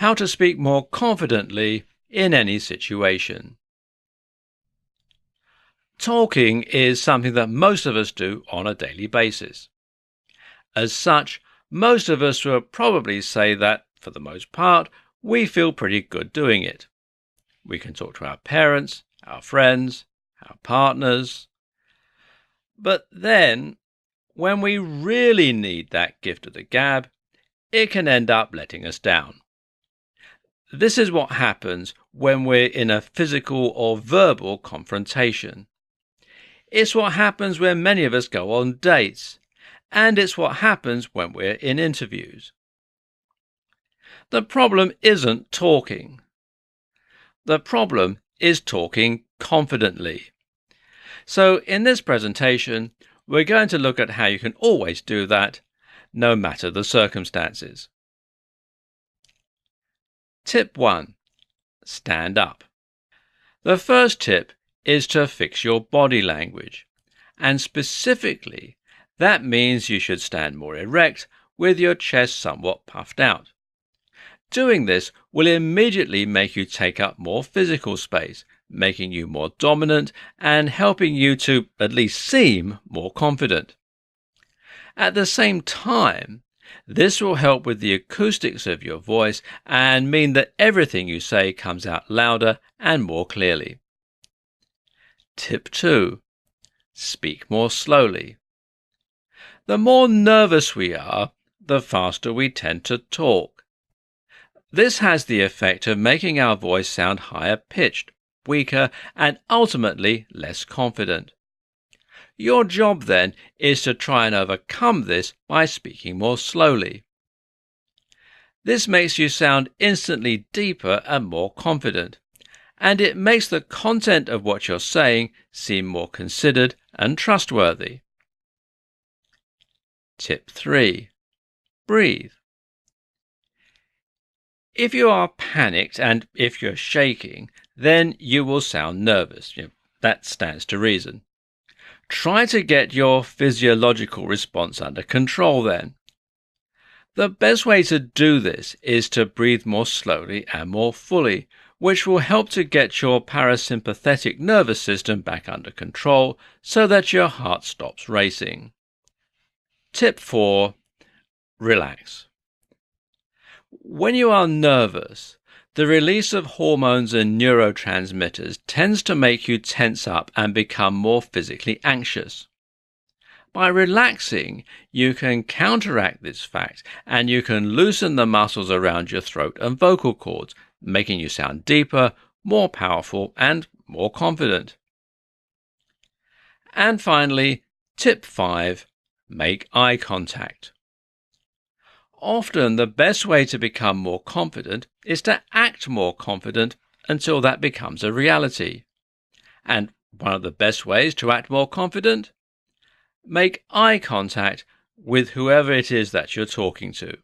how to speak more confidently in any situation. Talking is something that most of us do on a daily basis. As such, most of us will probably say that, for the most part, we feel pretty good doing it. We can talk to our parents, our friends, our partners. But then, when we really need that gift of the gab, it can end up letting us down. This is what happens when we're in a physical or verbal confrontation. It's what happens when many of us go on dates, and it's what happens when we're in interviews. The problem isn't talking. The problem is talking confidently. So in this presentation, we're going to look at how you can always do that, no matter the circumstances. Tip 1. Stand up. The first tip is to fix your body language, and specifically, that means you should stand more erect with your chest somewhat puffed out. Doing this will immediately make you take up more physical space, making you more dominant and helping you to at least seem more confident. At the same time, this will help with the acoustics of your voice and mean that everything you say comes out louder and more clearly. Tip 2. Speak more slowly. The more nervous we are, the faster we tend to talk. This has the effect of making our voice sound higher pitched, weaker, and ultimately less confident. Your job then is to try and overcome this by speaking more slowly. This makes you sound instantly deeper and more confident, and it makes the content of what you're saying seem more considered and trustworthy. Tip 3. Breathe. If you are panicked and if you're shaking, then you will sound nervous. That stands to reason. Try to get your physiological response under control then. The best way to do this is to breathe more slowly and more fully, which will help to get your parasympathetic nervous system back under control so that your heart stops racing. Tip 4. Relax. When you are nervous, the release of hormones and neurotransmitters tends to make you tense up and become more physically anxious. By relaxing, you can counteract this fact and you can loosen the muscles around your throat and vocal cords, making you sound deeper, more powerful, and more confident. And finally, tip 5, make eye contact. Often the best way to become more confident is to act more confident until that becomes a reality. And one of the best ways to act more confident? Make eye contact with whoever it is that you're talking to.